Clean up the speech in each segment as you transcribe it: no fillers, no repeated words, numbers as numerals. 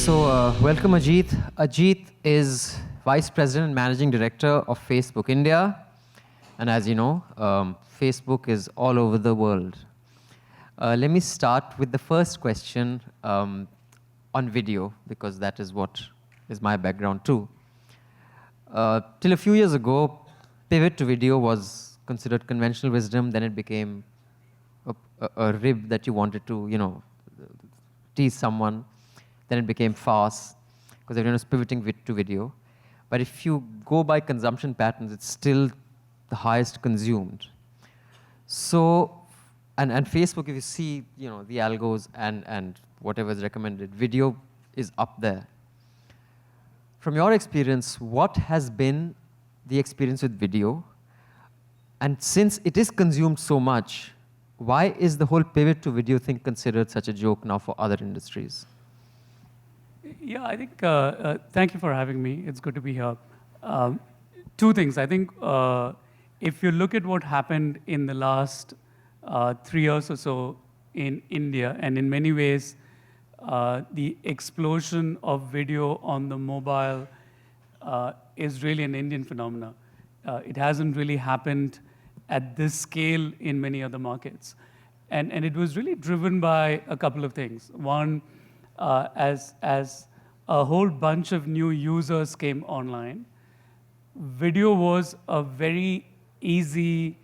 Welcome Ajit. Ajit is Vice President and Managing Director of Facebook India. And as you know, Facebook is all over the world. Let me start with the first question on video, because that is what is my background too. Till a few years ago, pivot to video was considered conventional wisdom. Then it became a rib that you wanted to, tease someone. Then it became fast, because everyone was pivoting to video. But if you go by consumption patterns, it's still the highest consumed. So, and Facebook, if you see, the algos and whatever is recommended, video is up there. From your experience, what has been the experience with video? And since it is consumed so much, why is the whole pivot to video thing considered such a joke now for other industries? Yeah, I think, thank you for having me. It's good to be here. Two things. I think if you look at what happened in the last 3 years or so in India, and in many ways, the explosion of video on the mobile is really an Indian phenomenon. It hasn't really happened at this scale in many other markets. And it was really driven by a couple of things. One, as a whole bunch of new users came online, video was a very easily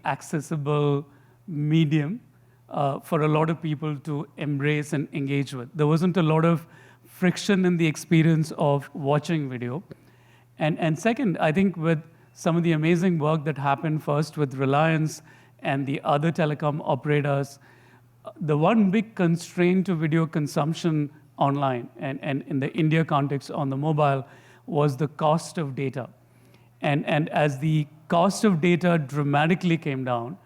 accessible medium for a lot of people to embrace and engage with. There wasn't a lot of friction in the experience of watching video. And second, I think with some of the amazing work that happened first with Reliance and the other telecom operators, the one big constraint to video consumption online and in the India context on the mobile was the cost of data. And as the cost of data dramatically came down,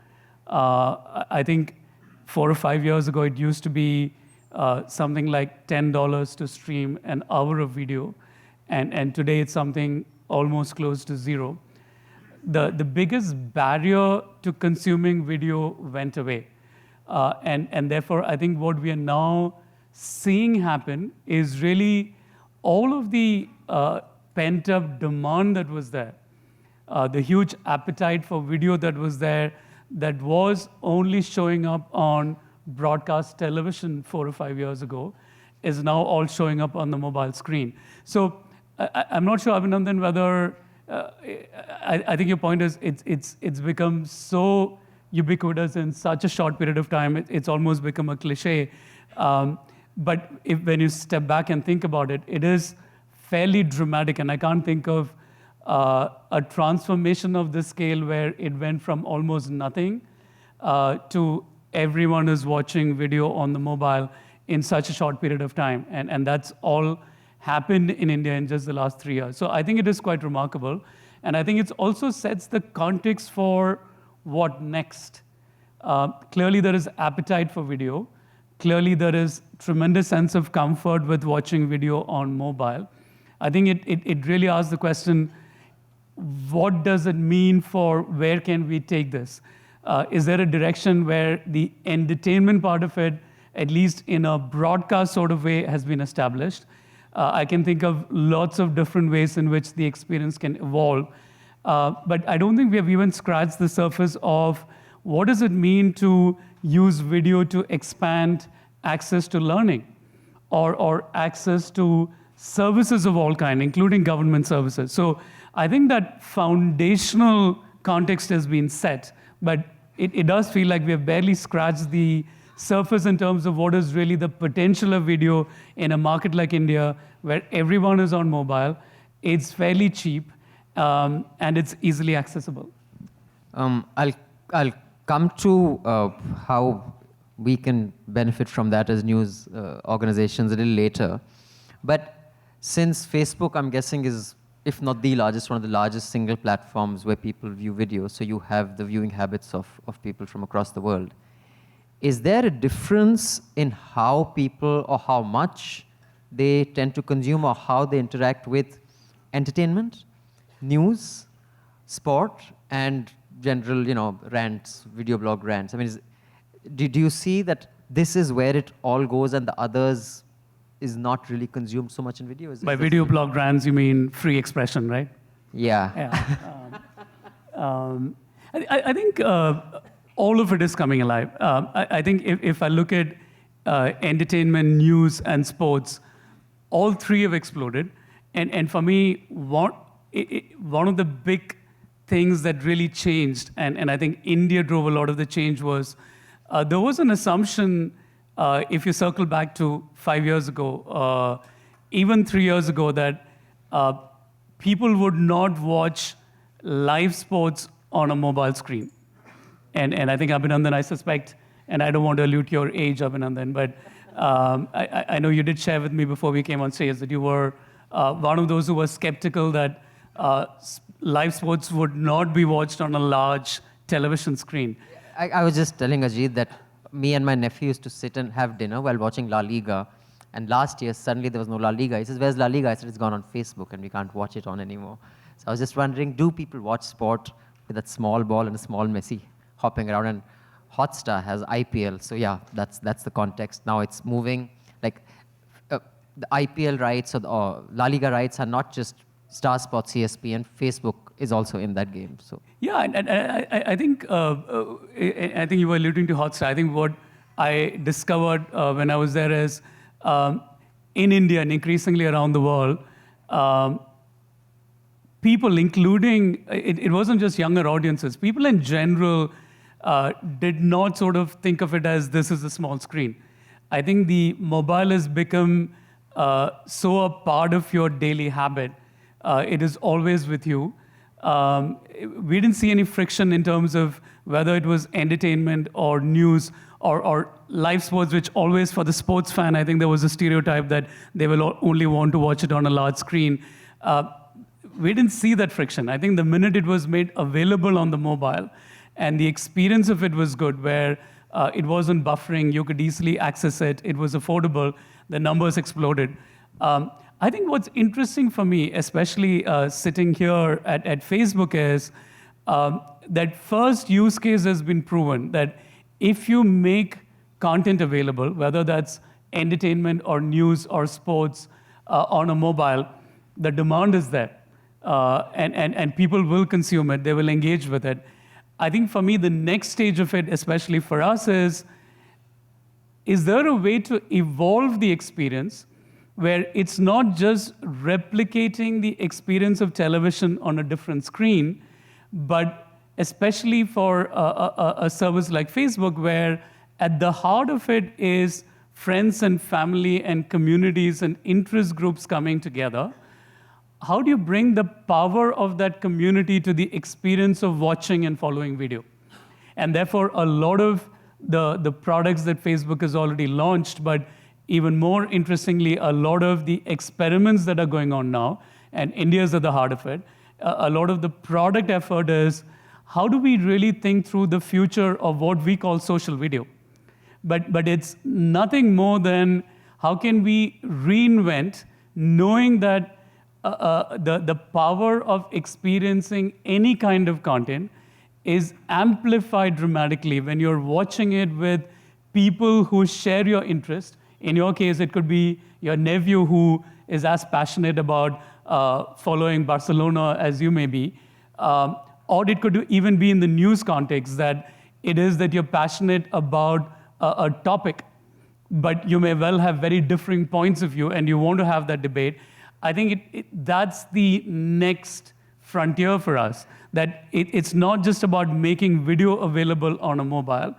I think 4 or 5 years ago, it used to be something like $10 to stream an hour of video. And today it's something almost close to zero. The biggest barrier to consuming video went away. And therefore, I think what we are now seeing happen is really all of the pent-up demand that was there, the huge appetite for video that was there, that was only showing up on broadcast television 4 or 5 years ago, is now all showing up on the mobile screen. So I'm not sure, Abhinandan, whether I think your point is it's become so ubiquitous in such a short period of time, it's almost become a cliche. But when you step back and think about it, it is fairly dramatic, and I can't think of a transformation of this scale where it went from almost nothing to everyone is watching video on the mobile in such a short period of time. And that's all happened in India in just the last 3 years. So I think it is quite remarkable. And I think it also sets the context for what next. Clearly, there is appetite for video. Clearly, there is tremendous sense of comfort with watching video on mobile. I think it really asks the question, what does it mean for where can we take this? Is there a direction where the entertainment part of it, at least in a broadcast sort of way, has been established? I can think of lots of different ways in which the experience can evolve. But I don't think we have even scratched the surface of what does it mean to use video to expand access to learning or access to services of all kind, including government services. So I think that foundational context has been set, but it does feel like we have barely scratched the surface in terms of what is really the potential of video in a market like India, where everyone is on mobile, it's fairly cheap, and it's easily accessible. I'll come to how we can benefit from that as news organizations a little later. But since Facebook, I'm guessing, is, if not the largest, one of the largest single platforms where people view video, so you have the viewing habits of people from across the world. Is there a difference in how people or how much they tend to consume or how they interact with entertainment, news, sport, and general, rants, video blog rants? I mean, do you see that this is where it all goes and the others is not really consumed so much in video. By video blog brands, you mean free expression, right? Yeah. I think all of it is coming alive. I think if I look at entertainment, news, and sports, all three have exploded. And for me, one of the big things that really changed, and I think India drove a lot of the change, was there was an assumption, if you circle back to 5 years ago, even 3 years ago, that people would not watch live sports on a mobile screen. And I think, Abhinandan, I suspect, and I don't want to allude to your age, Abhinandan, but I know you did share with me before we came on stage that you were one of those who was skeptical that live sports would not be watched on a large television screen. I was just telling Ajit that me and my nephew used to sit and have dinner while watching La Liga. And last year, suddenly there was no La Liga. He says, where's La Liga? I said, it's gone on Facebook and we can't watch it on anymore. So I was just wondering, do people watch sport with that small ball and a small Messi hopping around? And Hotstar has IPL. So yeah, that's the context. Now it's moving. Like the IPL rights or La Liga rights are not just Star Sports, CSP, and Facebook is also in that game. So yeah, and I think you were alluding to Hotstar. I think what I discovered when I was there is in India and increasingly around the world, people, including, it wasn't just younger audiences, people in general did not sort of think of it as this is a small screen. I think the mobile has become so a part of your daily habit. It is always with you. We didn't see any friction in terms of whether it was entertainment or news or live sports, which always, for the sports fan, I think there was a stereotype that they will only want to watch it on a large screen. We didn't see that friction. I think the minute it was made available on the mobile, and the experience of it was good, where it wasn't buffering, you could easily access it, it was affordable, the numbers exploded. I think what's interesting for me, especially sitting here at Facebook, is that first use case has been proven that if you make content available, whether that's entertainment or news or sports on a mobile, the demand is there. And people will consume it, they will engage with it. I think for me, the next stage of it, especially for us, is there a way to evolve the experience where it's not just replicating the experience of television on a different screen, but especially for a service like Facebook, where at the heart of it is friends and family and communities and interest groups coming together. How do you bring the power of that community to the experience of watching and following video? And therefore, a lot of the products that Facebook has already launched, but even more interestingly, a lot of the experiments that are going on now, and India's at the heart of it, a lot of the product effort is, how do we really think through the future of what we call social video? But it's nothing more than how can we reinvent, knowing that the power of experiencing any kind of content is amplified dramatically when you're watching it with people who share your interest. In your case, it could be your nephew who is as passionate about following Barcelona as you may be. Or it could even be in the news context, that it is that you're passionate about a topic, but you may well have very differing points of view and you want to have that debate. I think that's the next frontier for us, that it's not just about making video available on a mobile.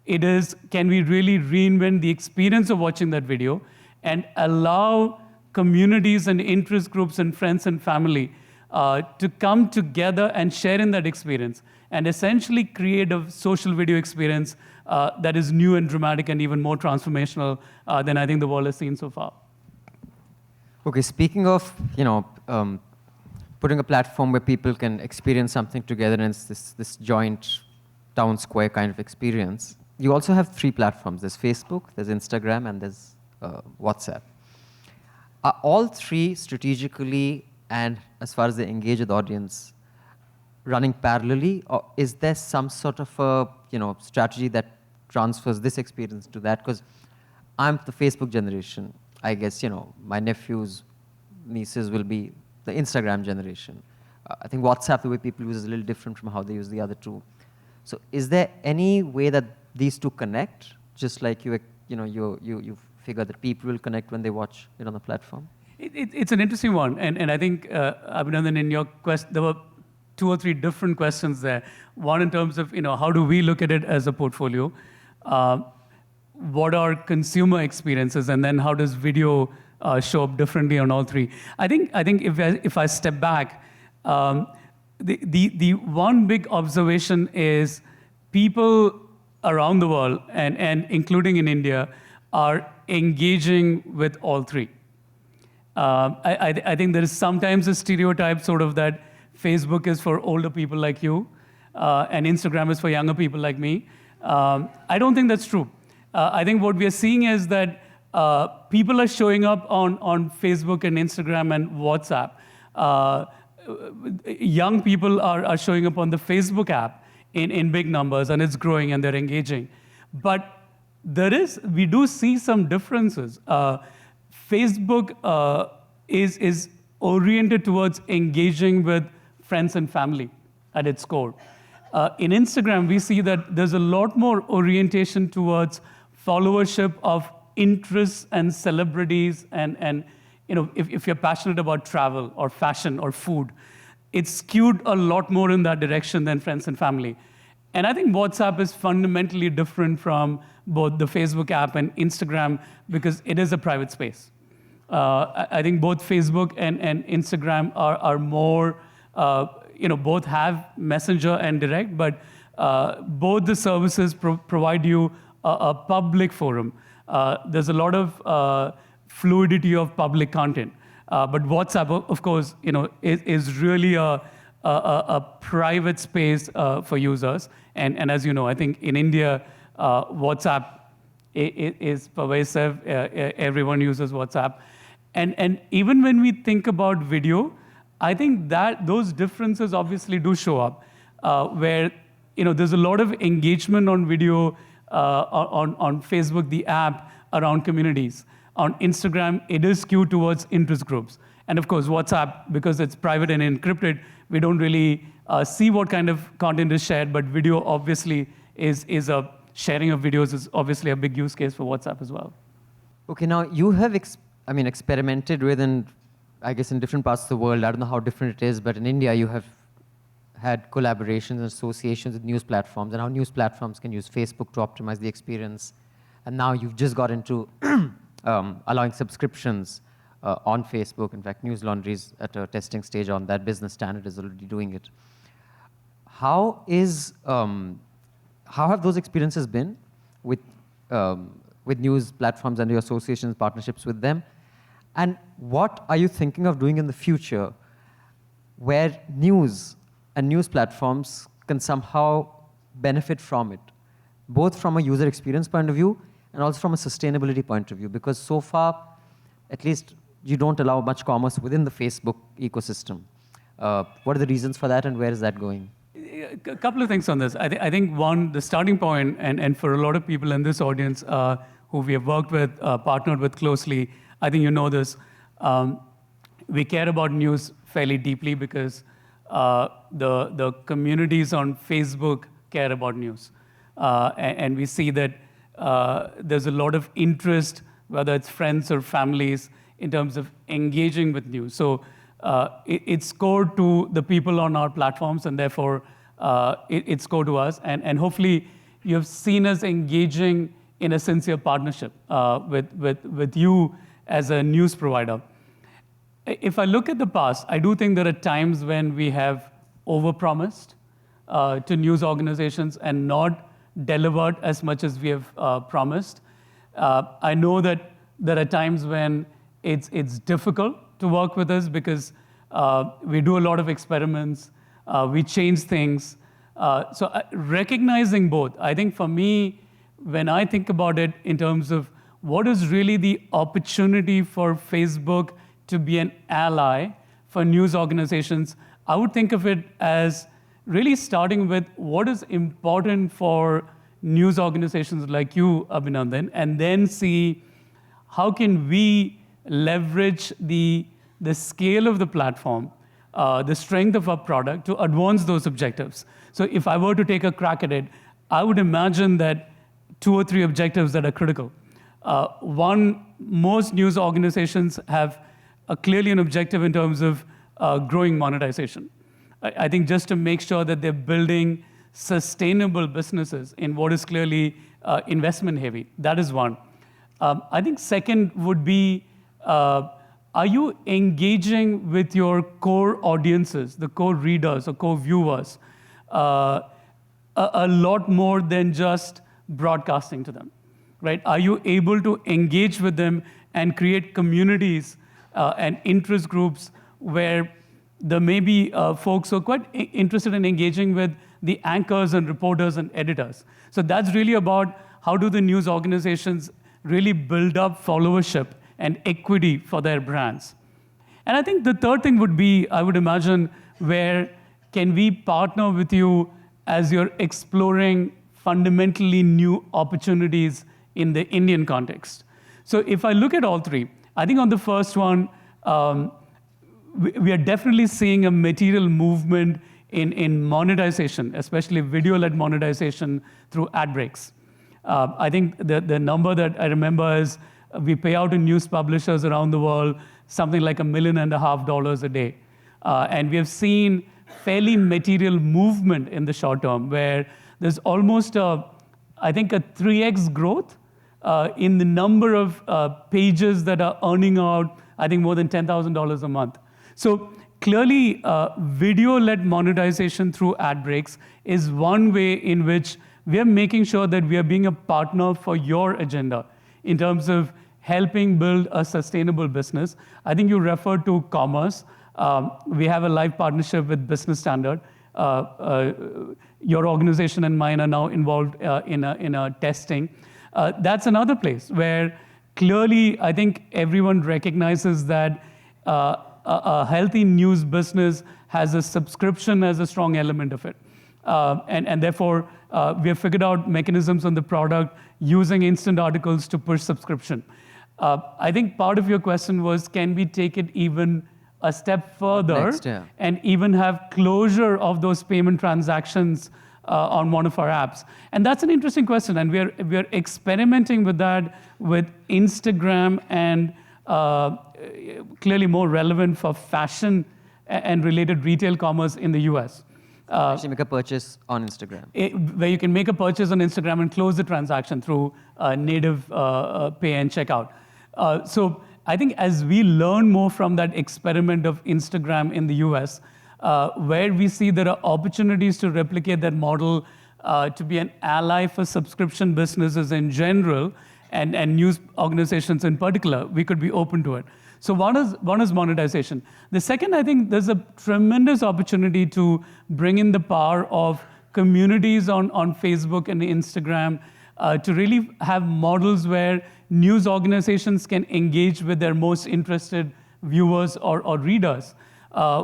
It is, can we really reinvent the experience of watching that video and allow communities and interest groups and friends and family to come together and share in that experience and essentially create a social video experience that is new and dramatic and even more transformational than I think the world has seen so far. Okay, speaking of, putting a platform where people can experience something together, and it's this joint town square kind of experience, you also have 3 platforms. There's Facebook, there's Instagram, and there's WhatsApp. Are all 3 strategically and as far as they engage with the audience running parallelly, or is there some sort of a strategy that transfers this experience to that? Because I'm the Facebook generation. I guess, my nephews, nieces will be the Instagram generation. I think WhatsApp, the way people use, is a little different from how they use the other two. So is there any way that these two connect, just like you figure that people will connect when they watch it on the platform? It's an interesting one, and I think, Abhinandan, in your quest, there were 2 or 3 different questions there. One in terms of, how do we look at it as a portfolio? What are consumer experiences, and then how does video show up differently on all 3? I think if I step back, the one big observation is people around the world, and including in India, are engaging with all 3. I think there is sometimes a stereotype sort of that Facebook is for older people like you, and Instagram is for younger people like me. I don't think that's true. I think what we are seeing is that people are showing up on Facebook and Instagram and WhatsApp. Young people are showing up on the Facebook app in big numbers, and it's growing, and they're engaging. But we do see some differences. Facebook is oriented towards engaging with friends and family at its core. In Instagram, we see that there's a lot more orientation towards followership of interests and celebrities, and if you're passionate about travel or fashion or food, it's skewed a lot more in that direction than friends and family. And I think WhatsApp is fundamentally different from both the Facebook app and Instagram because it is a private space. I think both Facebook and Instagram are more, both have Messenger and Direct, but both the services provide you a public forum. There's a lot of fluidity of public content. But WhatsApp, of course, is really a private space for users. And as you know, I think in India, WhatsApp is pervasive. Everyone uses WhatsApp. And even when we think about video, I think that those differences obviously do show up, where there's a lot of engagement on video on Facebook, the app, around communities. On Instagram, it is skewed towards interest groups. And of course, WhatsApp, because it's private and encrypted, we don't really see what kind of content is shared, but video obviously is a sharing of videos is obviously a big use case for WhatsApp as well. Okay, now you have experimented with, I guess in different parts of the world, I don't know how different it is, but in India you have had collaborations and associations with news platforms, and how news platforms can use Facebook to optimize the experience. And now you've just got into allowing subscriptions on Facebook. In fact, News Laundry is at a testing stage on that. Business Standard is already doing it. How have those experiences been with news platforms and your associations, partnerships with them? And what are you thinking of doing in the future where news and news platforms can somehow benefit from it, both from a user experience point of view and also from a sustainability point of view? Because so far, at least, you don't allow much commerce within the Facebook ecosystem. What are the reasons for that, and where is that going? A couple of things on this. I think one, the starting point, and for a lot of people in this audience who we have worked with, partnered with closely, I think you know this, we care about news fairly deeply because the communities on Facebook care about news. And we see that there's a lot of interest, whether it's friends or families, in terms of engaging with news. So it's core to the people on our platforms, and therefore it's core to us. And hopefully you have seen us engaging in a sincere partnership with you as a news provider. If I look at the past, I do think there are times when we have overpromised to news organizations and not delivered as much as we have promised. I know that there are times when it's difficult to work with us because we do a lot of experiments, we change things. So recognizing both, I think for me, when I think about it in terms of what is really the opportunity for Facebook to be an ally for news organizations, I would think of it as really starting with what is important for news organizations like you, Abhinandan, and then see how can we leverage the scale of the platform, the strength of our product to advance those objectives. So if I were to take a crack at it, I would imagine that 2 or 3 objectives that are critical. One, most news organizations have clearly an objective in terms of growing monetization. I think just to make sure that they're building sustainable businesses in what is clearly investment heavy. That is one. I think second would be, are you engaging with your core audiences, the core readers or core viewers, a lot more than just broadcasting to them, right? Are you able to engage with them and create communities and interest groups where there may be folks who are quite interested in engaging with the anchors and reporters and editors? So that's really about how do the news organizations really build up followership and equity for their brands. And I think the third thing would be, I would imagine, where can we partner with you as you're exploring fundamentally new opportunities in the Indian context. So if I look at all three, I think on the first one, we are definitely seeing a material movement in monetization, especially video-led monetization through ad breaks. I think the number that I remember is we pay out to news publishers around the world something like $1.5 million a day. And we have seen fairly material movement in the short term where there's almost, I think, a 3x growth in the number of pages that are earning out, I think, more than $10,000 a month. So clearly, video-led monetization through ad breaks is one way in which we are making sure that we are being a partner for your agenda in terms of helping build a sustainable business. I think you referred to commerce. We have a live partnership with Business Standard. Your organization and mine are now involved in a testing. That's another place where clearly I think everyone recognizes that a healthy news business has a subscription as a strong element of it. And therefore, we have figured out mechanisms on the product using instant articles to push subscription. I think part of your question was, can we take it even a step further Next, yeah. and even have closure of those payment transactions on one of our apps? And that's an interesting question, and we are experimenting with that with Instagram and clearly more relevant for fashion and related retail commerce in the US. Actually make a purchase on Instagram. Where you can make a purchase on Instagram and close the transaction through native pay and checkout. So I think as we learn more from that experiment of Instagram in the US, where we see there are opportunities to replicate that model to be an ally for subscription businesses in general and news organizations in particular, we could be open to it. So one is monetization. The second, I think there's a tremendous opportunity to bring in the power of communities on Facebook and Instagram to really have models where news organizations can engage with their most interested viewers or readers,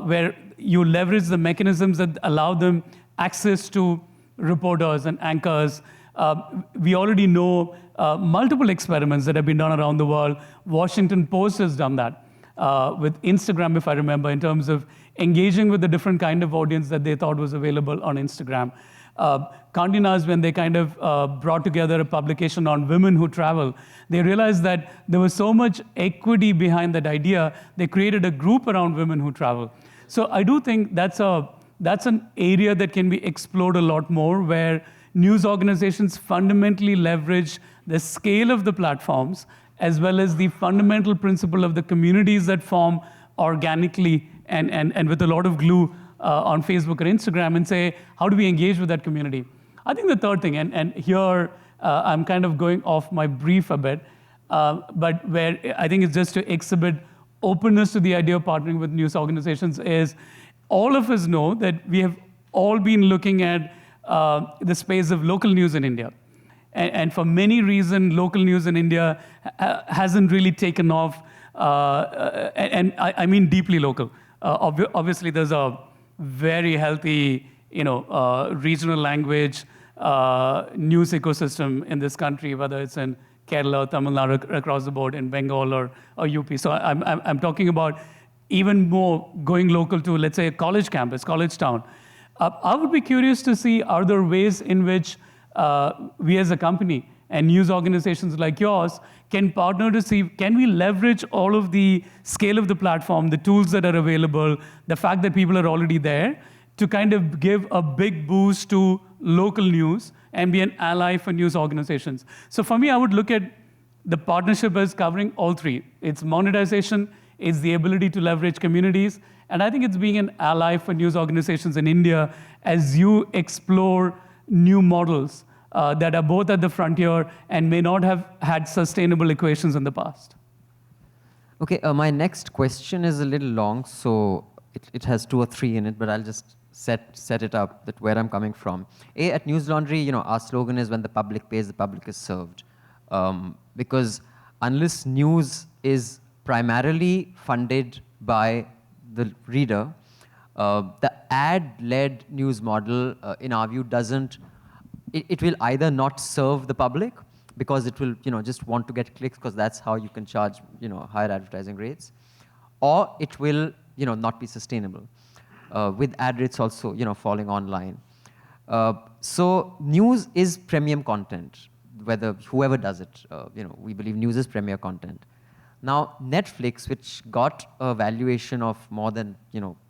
where you leverage the mechanisms that allow them access to reporters and anchors. We already know multiple experiments that have been done around the world. Washington Post has done that with Instagram, if I remember, in terms of engaging with the different kind of audience that they thought was available on Instagram. Condé Nast, when they kind of brought together a publication on women who travel, they realized that there was so much equity behind that idea, they created a group around women who travel. So I do think that's an area that can be explored a lot more, where news organizations fundamentally leverage the scale of the platforms as well as the fundamental principle of the communities that form organically and with a lot of glue on Facebook or Instagram, and say, how do we engage with that community? I think the third thing, and here I'm kind of going off my brief a bit, but where I think it's just to exhibit openness to the idea of partnering with news organizations, is all of us know that we have all been looking at the space of local news in India. And for many reasons, local news in India hasn't really taken off, and I mean deeply local. Obviously, there's a very healthy, regional language news ecosystem in this country, whether it's in Kerala, Tamil Nadu, across the board in Bengal or UP. So I'm talking about even more going local to, let's say, a college campus, college town. I would be curious to see, are there ways in which we as a company and news organizations like yours can partner to see, can we leverage all of the scale of the platform, the tools that are available, the fact that people are already there, to kind of give a big boost to local news and be an ally for news organizations. So for me, I would look at the partnership as covering all three. It's monetization, it's the ability to leverage communities, and I think it's being an ally for news organizations in India as you explore new models that are both at the frontier and may not have had sustainable equations in the past. Okay, my next question is a little long, so it has 2 or 3 in it, but I'll just set it up, that where I'm coming from. At News Laundry, our slogan is, when the public pays, the public is served. Because unless news is primarily funded by the reader, the ad-led news model, in our view, it will either not serve the public, because it will just want to get clicks, because that's how you can charge higher advertising rates, or it will not be sustainable, with ad rates also falling online. So news is premium content, whoever does it. We believe news is premier content. Now Netflix, which got a valuation of more than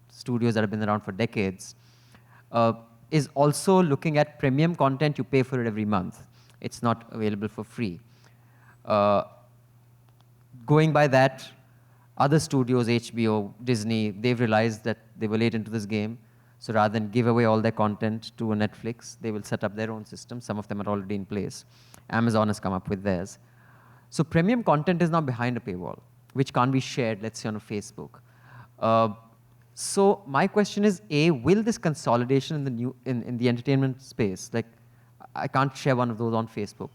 studios that have been around for decades, is also looking at premium content. You pay for it every month. It's not available for free. Going by that, other studios, HBO, Disney, they've realized that they were late into this game. So rather than give away all their content to a Netflix, they will set up their own system. Some of them are already in place. Amazon has come up with theirs. So premium content is now behind a paywall, which can't be shared, let's say, on a Facebook. So my question is, will this consolidation in the entertainment space, like I can't share one of those on Facebook,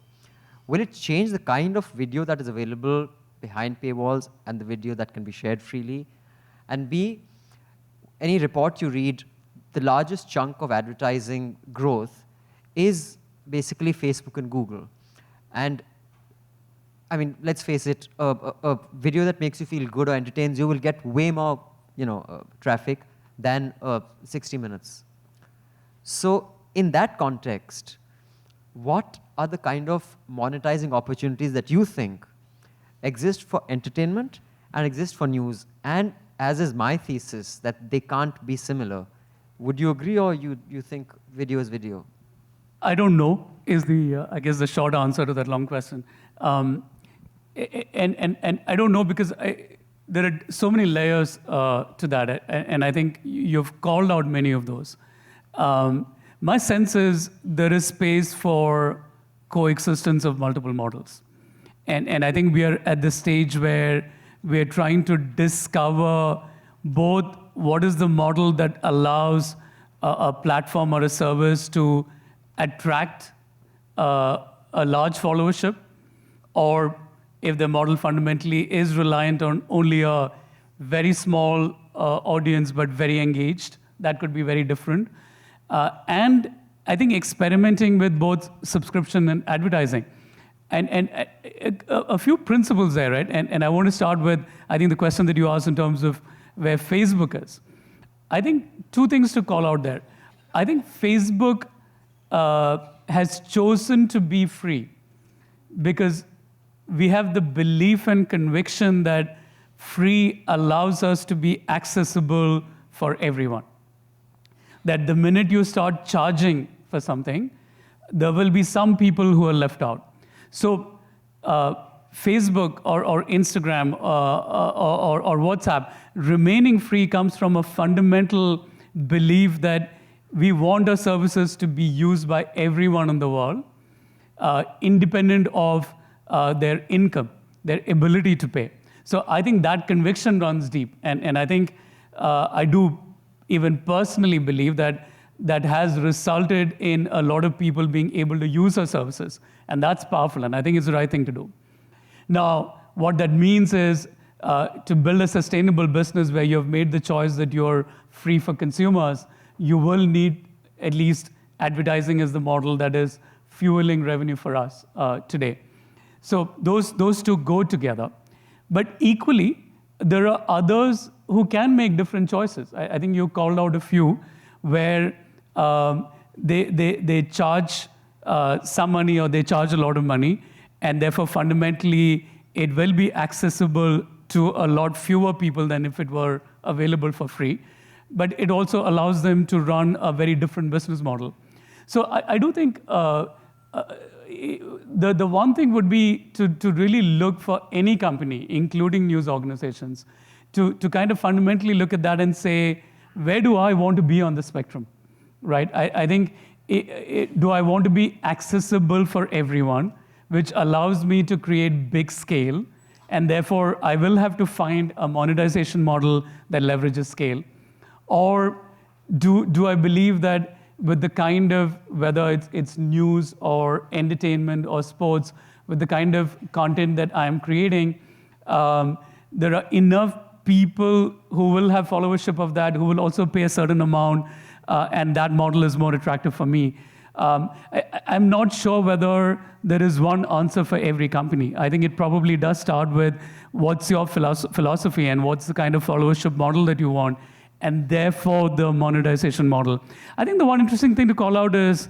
will it change the kind of video that is available behind paywalls and the video that can be shared freely? And B, any report you read, the largest chunk of advertising growth is basically Facebook and Google. And I mean, let's face it, a video that makes you feel good or entertains you will get way more traffic than 60 minutes. So in that context, what are the kind of monetizing opportunities that you think exist for entertainment and exist for news? And as is my thesis, that they can't be similar. Would you agree, or you think video is video? I don't know is I guess the short answer to that long question. And I don't know, because there are so many layers to that, and I think you've called out many of those. My sense is there is space for coexistence of multiple models. And I think we are at the stage where we're trying to discover both what is the model that allows a platform or a service to attract a large followership, or if the model fundamentally is reliant on only a very small audience but very engaged, that could be very different. And I think experimenting with both subscription and advertising. And a few principles there, right? And I want to start with, I think, the question that you asked in terms of where Facebook is. I think 2 things to call out there. I think Facebook has chosen to be free because we have the belief and conviction that free allows us to be accessible for everyone. That the minute you start charging for something, there will be some people who are left out. So Facebook or Instagram or WhatsApp remaining free comes from a fundamental belief that we want our services to be used by everyone in the world, independent of their income, their ability to pay. So I think that conviction runs deep. And I think I do even personally believe that that has resulted in a lot of people being able to use our services. And that's powerful, and I think it's the right thing to do. Now, what that means is to build a sustainable business where you've made the choice that you're free for consumers, you will need at least advertising as the model that is fueling revenue for us today. So those two go together. But equally, there are others who can make different choices. I think you called out a few where they charge some money or they charge a lot of money, and therefore fundamentally it will be accessible to a lot fewer people than if it were available for free. But it also allows them to run a very different business model. So I do think the one thing would be to really look for any company, including news organizations, to kind of fundamentally look at that and say, where do I want to be on the spectrum, right? I think, do I want to be accessible for everyone, which allows me to create big scale, and therefore I will have to find a monetization model that leverages scale? Or do I believe that with the kind of, whether it's news or entertainment or sports, with the kind of content that I'm creating, there are enough people who will have followership of that, who will also pay a certain amount, and that model is more attractive for me. I'm not sure whether there is one answer for every company. I think it probably does start with what's your philosophy and what's the kind of followership model that you want, and therefore the monetization model. I think the one interesting thing to call out is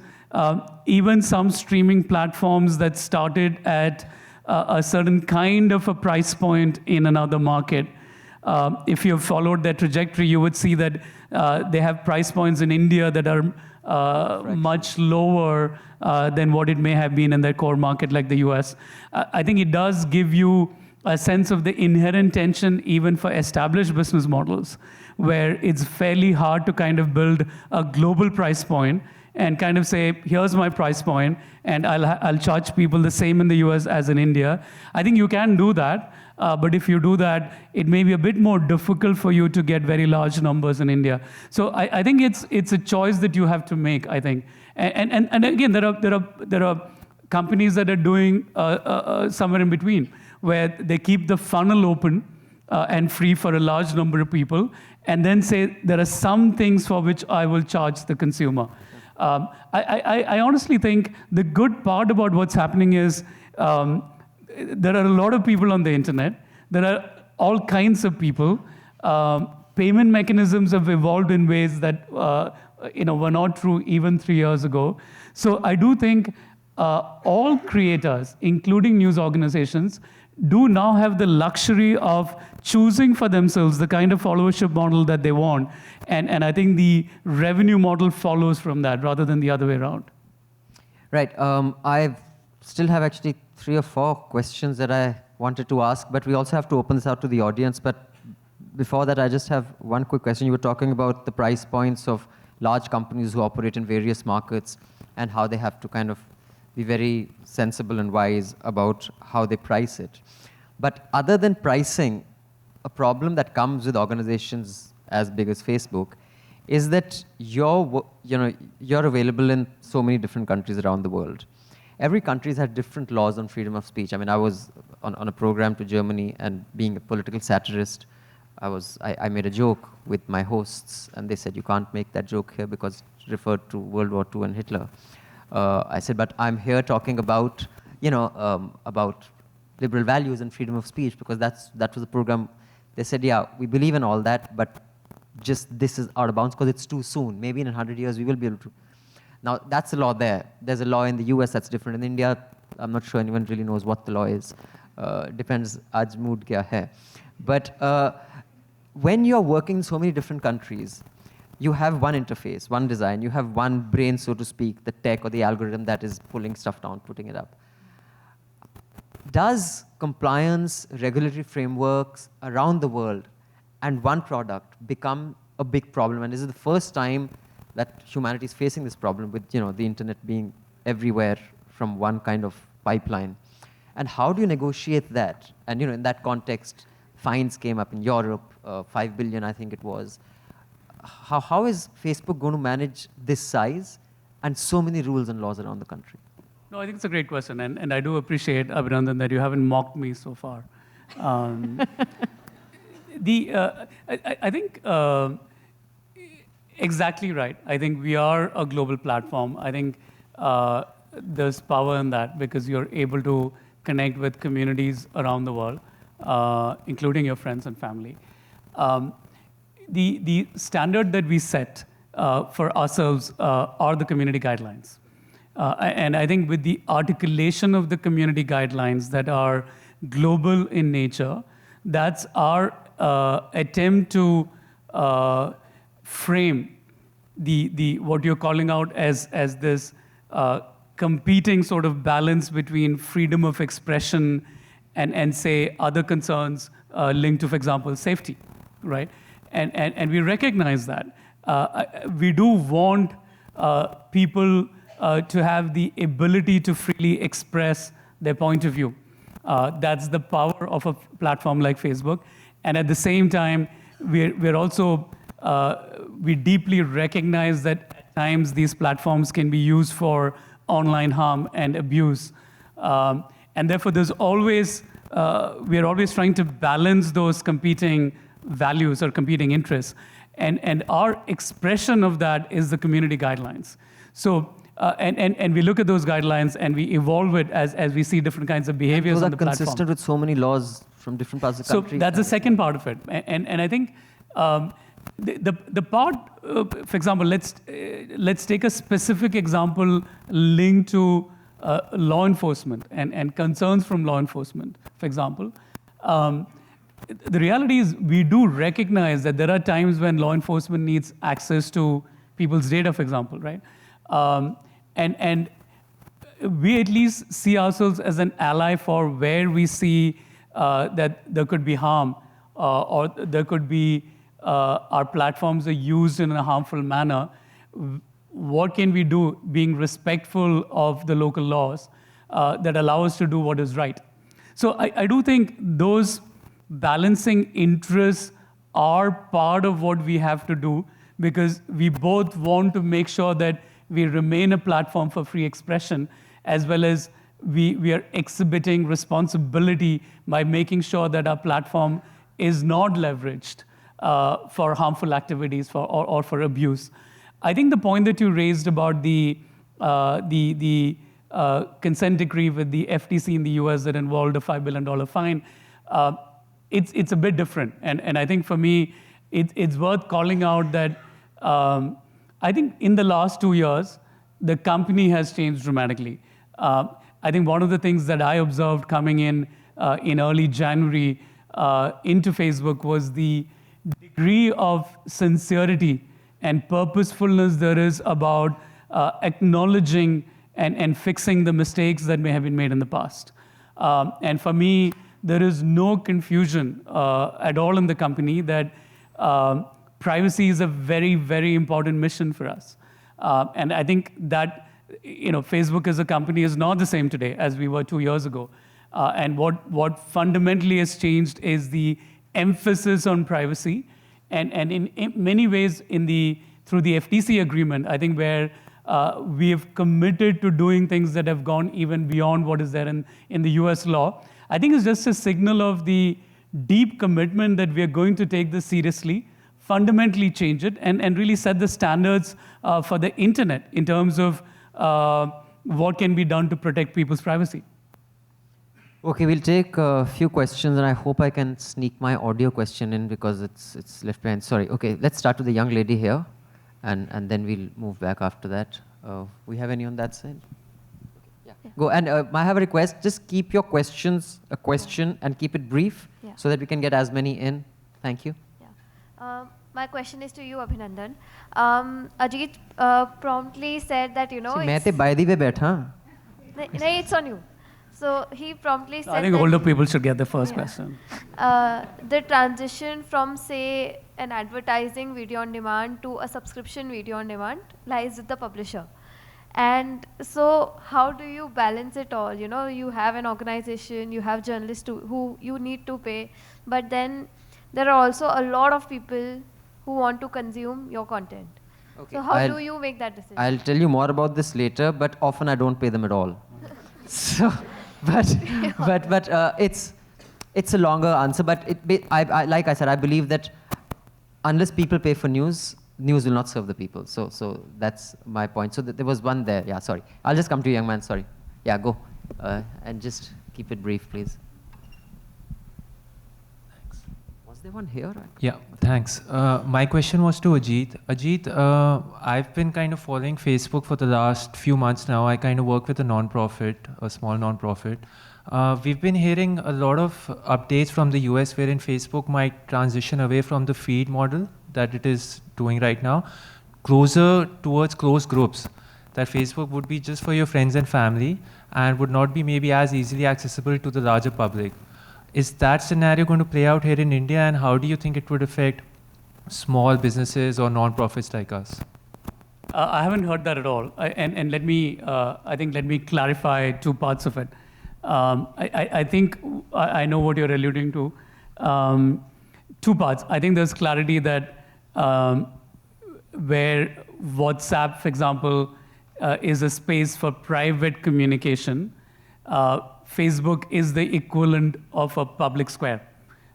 even some streaming platforms that started at a certain kind of a price point in another market. If you've followed their trajectory, you would see that they have price points in India that are much lower than what it may have been in their core market like the US. I think it does give you a sense of the inherent tension even for established business models, where it's fairly hard to kind of build a global price point and kind of say, here's my price point, and I'll charge people the same in the US as in India. I think you can do that, but if you do that, it may be a bit more difficult for you to get very large numbers in India. So I think it's a choice that you have to make, I think. And again, there are companies that are doing somewhere in between, where they keep the funnel open and free for a large number of people, and then say, there are some things for which I will charge the consumer. I honestly think the good part about what's happening is there are a lot of people on the internet. There are all kinds of people. Payment mechanisms have evolved in ways that were not true even 3 years ago. So I do think all creators, including news organizations, do now have the luxury of choosing for themselves the kind of followership model that they want. And I think the revenue model follows from that rather than the other way around. Right. I still have actually 3 or 4 questions that I wanted to ask, but we also have to open this out to the audience. But before that, I just have one quick question. You were talking about the price points of large companies who operate in various markets and how they have to kind of be very sensible and wise about how they price it. But other than pricing, a problem that comes with organizations as big as Facebook is that you're available in so many different countries around the world. Every country has had different laws on freedom of speech. I mean, I was on a program to Germany, and being a political satirist, I made a joke with my hosts, and they said, you can't make that joke here because it referred to World War II and Hitler. I said, but I'm here talking about, about liberal values and freedom of speech, because that was the program. They said, yeah, we believe in all that, but just this is out of bounds because it's too soon. Maybe in 100 years we will be able to. Now, that's the law there. There's a law in the US that's different. In India, I'm not sure anyone really knows what the law is. Depends, aaj mood kya hai. But when you're working in so many different countries, you have one interface, one design, you have one brain, so to speak, the tech or the algorithm that is pulling stuff down, putting it up. Does compliance, regulatory frameworks around the world and one product become a big problem? And this is the first time that humanity is facing this problem with the internet being everywhere from one kind of pipeline. And how do you negotiate that? And in that context, fines came up in Europe, 5 billion I think it was. How is Facebook going to manage this size and so many rules and laws around the country? No, I think it's a great question, and I do appreciate, Abhinandan, that you haven't mocked me so far. I think exactly right. I think we are a global platform. I think there's power in that because you're able to connect with communities around the world, including your friends and family. The standard that we set for ourselves are the community guidelines. And I think with the articulation of the community guidelines that are global in nature, that's our attempt to frame what you're calling out as this competing sort of balance between freedom of expression and say other concerns linked to, for example, safety, right? And we recognize that. We do want people to have the ability to freely express their point of view. That's the power of a platform like Facebook. And at the same time, we're also, we deeply recognize that at times these platforms can be used for online harm and abuse. And therefore, there's always, we're always trying to balance those competing values or competing interests. And our expression of that is the community guidelines. So, and we look at those guidelines and we evolve it as we see different kinds of behaviors on the platform. Those are consistent with so many laws from different parts of the country. So that's the second part of it. And I think the part, for example, let's take a specific example linked to law enforcement and concerns from law enforcement, for example. The reality is we do recognize that there are times when law enforcement needs access to people's data, for example, right? And we at least see ourselves as an ally for where we see that there could be harm or there could be our platforms are used in a harmful manner. What can we do being respectful of the local laws that allow us to do what is right? So I do think those balancing interests are part of what we have to do because we both want to make sure that we remain a platform for free expression as well as we are exhibiting responsibility by making sure that our platform is not leveraged for harmful activities or for abuse. I think the point that you raised about the consent decree with the FTC in the US that involved a $5 billion fine, it's a bit different. And I think for me, it's worth calling out that I think in the last 2 years, the company has changed dramatically. I think one of the things that I observed coming in early January into Facebook was the degree of sincerity and purposefulness there is about acknowledging and fixing the mistakes that may have been made in the past. And for me, there is no confusion at all in the company that privacy is a very, very important mission for us. And I think that Facebook as a company is not the same today as we were 2 years ago. And what fundamentally has changed is the emphasis on privacy. And in many ways, through the FTC agreement, I think where we have committed to doing things that have gone even beyond what is there in the US law, I think it's just a signal of the deep commitment that we are going to take this seriously, fundamentally change it, and really set the standards for the internet in terms of what can be done to protect people's privacy. Okay, we'll take a few questions, and I hope I can sneak my audio question in because it's left behind. Sorry. Okay, let's start with the young lady here, and then we'll move back after that. We have any on that side? Yeah. Go. And I have a request. Just keep your questions a question and keep it brief so that we can get as many in. Thank you. Yeah. My question is to you, Abhinandan. Ajit promptly said that, it's on you. So he promptly said I think older people should get the first question. The transition from, say, an advertising video on demand to a subscription video on demand lies with the publisher. And so how do you balance it all? You have an organization, you have journalists who you need to pay, but then there are also a lot of people who want to consume your content. Okay. So how do you make that decision? I'll tell you more about this later, but often I don't pay them at all. So, but it's a longer answer. But like I said, I believe that unless people pay for news will not serve the people. So that's my point. So there was one there. Yeah, sorry. I'll just come to you, young man. Sorry. Yeah, go. And just keep it brief, please. Thanks. Was there one here? Yeah, thanks. My question was to Ajit. Ajit, I've been kind of following Facebook for the last few months now. I kind of work with a non-profit, a small non-profit. We've been hearing a lot of updates from the US wherein Facebook might transition away from the feed model that it is doing right now, closer towards closed groups, that Facebook would be just for your friends and family and would not be maybe as easily accessible to the larger public. Is that scenario going to play out here in India, and how do you think it would affect small businesses or non-profits like us? I haven't heard that at all. And let me, let me clarify two parts of it. I think I know what you're alluding to. Two parts. I think there's clarity that where WhatsApp, for example, is a space for private communication, Facebook is the equivalent of a public square.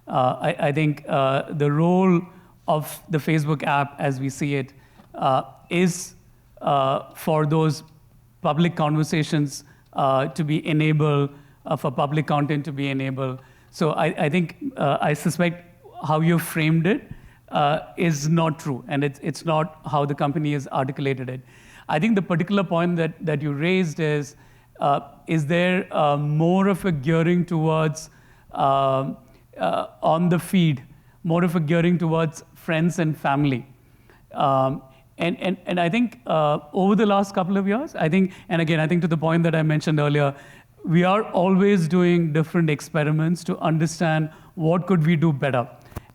I think the role of the Facebook app, as we see it, is for those public conversations to be enabled, for public content to be enabled. So I think, I suspect how you framed it is not true, and it's not how the company has articulated it. I think the particular point that you raised is there more of a gearing towards, on the feed, more of a gearing towards friends and family? And I think over the last couple of years, I think, and again, I think to the point that I mentioned earlier, we are always doing different experiments to understand what could we do better.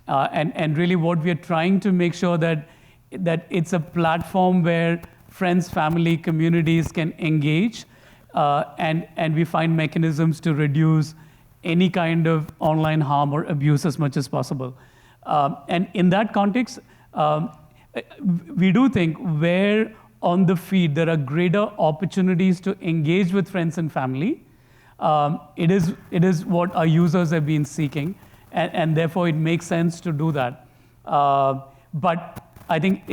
And really what we are trying to make sure that it's a platform where friends, family, communities can engage, and we find mechanisms to reduce any kind of online harm or abuse as much as possible. And in that context, we do think where on the feed there are greater opportunities to engage with friends and family, it is what our users have been seeking, and therefore it makes sense to do that. But I think,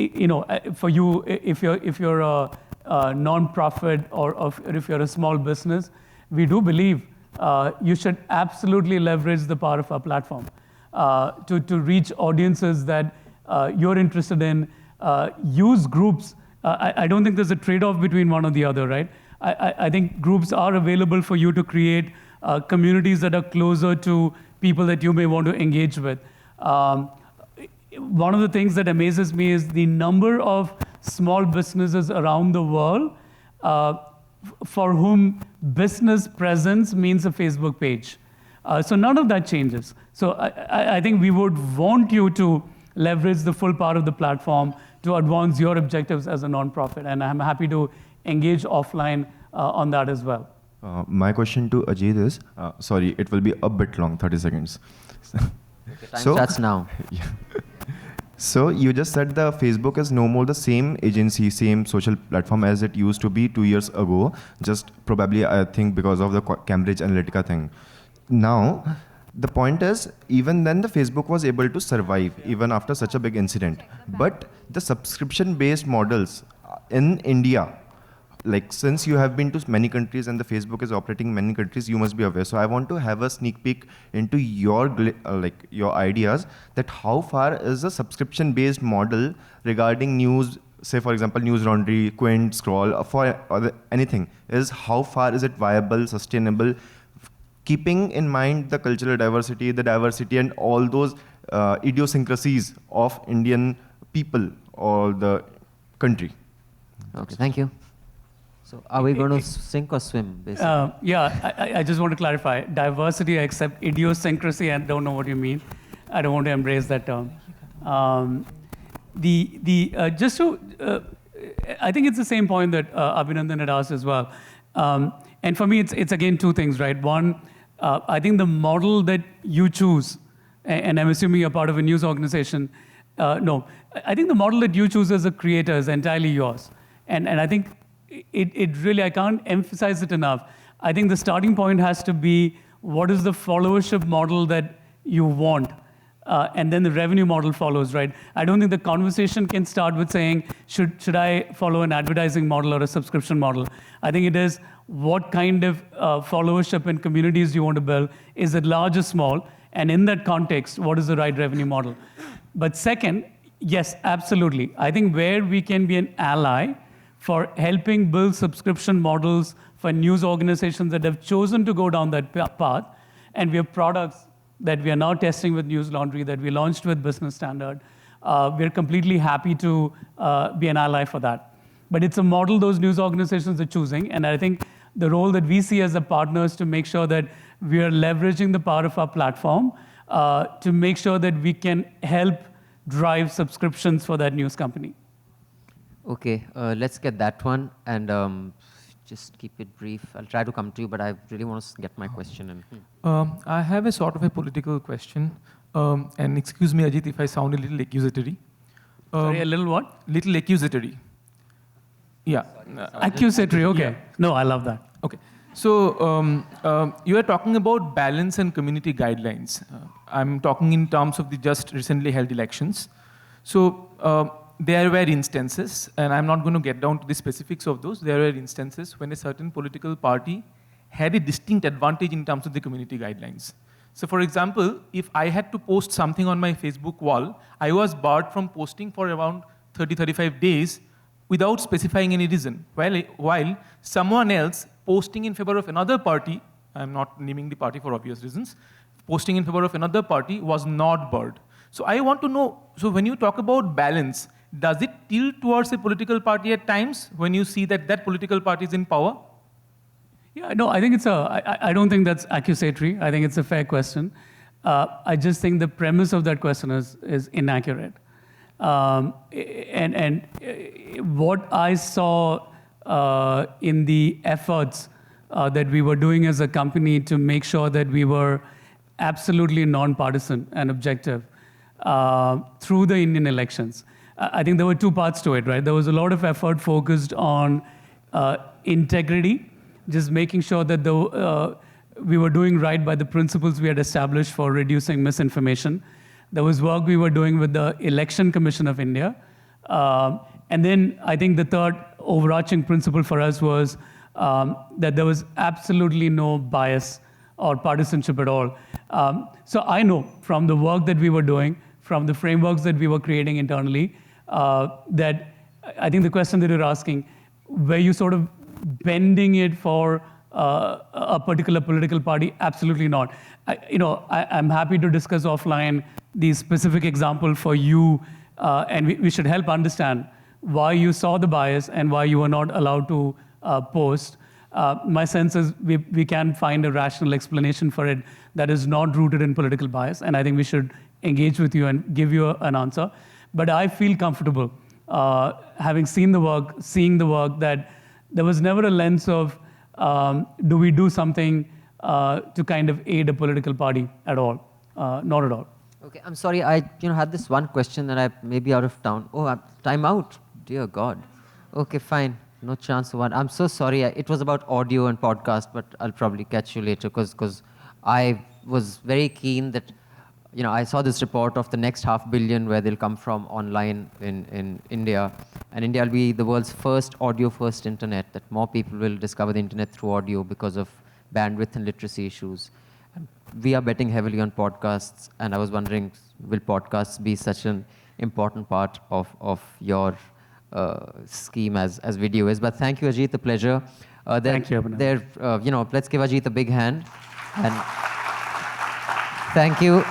for you, if you're a non-profit or if you're a small business, we do believe you should absolutely leverage the power of our platform to reach audiences that you're interested in. Use groups. I don't think there's a trade-off between one or the other, right? I think groups are available for you to create communities that are closer to people that you may want to engage with. One of the things that amazes me is the number of small businesses around the world for whom business presence means a Facebook page. So none of that changes. So I think we would want you to leverage the full power of the platform to advance your objectives as a nonprofit. And I'm happy to engage offline on that as well. My question to Ajit is, sorry, it will be a bit long, 30 seconds. Okay, time starts now. Yeah. So you just said the Facebook is no more the same agency, same social platform as it used to be 2 years ago, just probably, I think, because of the Cambridge Analytica thing. Now, the point is, even then the Facebook was able to survive, even after such a big incident. But the subscription-based models in India, like since you have been to many countries and the Facebook is operating in many countries, you must be aware. So I want to have a sneak peek into your your ideas, that how far is a subscription-based model regarding news, say for example Newslaundry, Quint, Scroll, for anything, is how far is it viable, sustainable, keeping in mind the cultural diversity, and all those idiosyncrasies of Indian people or the country. Okay, thank you. So are we going to sink or swim, basically? Yeah, I just want to clarify. Diversity, I accept. Idiosyncrasy, I don't know what you mean. I don't want to embrace that term. I think it's the same point that Abhinandan had asked as well. And for me, it's again two things, right? One, I think the model that you choose, and I'm assuming you're part of a news organization. No, I think the model that you choose as a creator is entirely yours. And I think it really, I can't emphasize it enough. I think the starting point has to be, what is the followership model that you want? and then the revenue model follows, right? I don't think the conversation can start with saying, should I follow an advertising model or a subscription model? I think it is what kind of followership and communities you want to build. Is it large or small? And in that context, what is the right revenue model? But second, yes, absolutely. I think where we can be an ally for helping build subscription models for news organizations that have chosen to go down that path, and we have products that we are now testing with newslaundry, that we launched with Business Standard. We're completely happy to be an ally for that. But it's a model those news organizations are choosing, and I think the role that we see as a partner is to make sure that we are leveraging the power of our platform to make sure that we can help drive subscriptions for that news company. Okay, let's get that one, and just keep it brief. I'll try to come to you, but I really want to get my question in. I have a sort of a political question, and excuse me, Ajit, if I sound a little accusatory. Sorry, a little what? Little accusatory. Yeah. Accusatory, okay. Yeah. No, I love that. Okay. So you are talking about balance and community guidelines. I'm talking in terms of the just recently held elections. So there were instances, and I'm not going to get down to the specifics of those, there were instances when a certain political party had a distinct advantage in terms of the community guidelines. So for example, if I had to post something on my Facebook wall, I was barred from posting for around 30-35 days without specifying any reason, while someone else posting in favor of another party, I'm not naming the party for obvious reasons, posting in favor of another party was not barred. So I want to know, so when you talk about balance, does it tilt towards a political party at times when you see that that political party is in power? Yeah, no, I think it's I don't think that's accusatory. I think it's a fair question. I just think the premise of that question is inaccurate. And what I saw in the efforts that we were doing as a company to make sure that we were absolutely non-partisan and objective through the Indian elections. I think there were two parts to it, right? There was a lot of effort focused on integrity, just making sure that we were doing right by the principles we had established for reducing misinformation. There was work we were doing with the Election Commission of India. And then I think the third overarching principle for us was that there was absolutely no bias or partisanship at all. So I know from the work that we were doing, from the frameworks that we were creating internally, that I think the question that you're asking, were you sort of bending it for a particular political party? Absolutely not. I'm happy to discuss offline the specific example for you, and we should help understand why you saw the bias and why you were not allowed to post. My sense is we can find a rational explanation for it that is not rooted in political bias, and I think we should engage with you and give you an answer. But I feel comfortable, having seen the work, seeing the work, that there was never a lens of do we do something to kind of aid a political party at all? Not at all. Okay, I'm sorry, I had this one question and I may be out of town. Oh, time out. Dear God. Okay, fine. No chance of one. I'm so sorry. It was about audio and podcast, but I'll probably catch you later because I was very keen that, I saw this report of the next 500 million where they'll come from online in India. And India will be the world's first audio-first internet, that more people will discover the internet through audio because of bandwidth and literacy issues. And we are betting heavily on podcasts, and I was wondering, will podcasts be such an important part of your scheme as video is? But thank you, Ajit, a pleasure. Thank you, Abhinandan. Let's give Ajit a big hand. And thank you.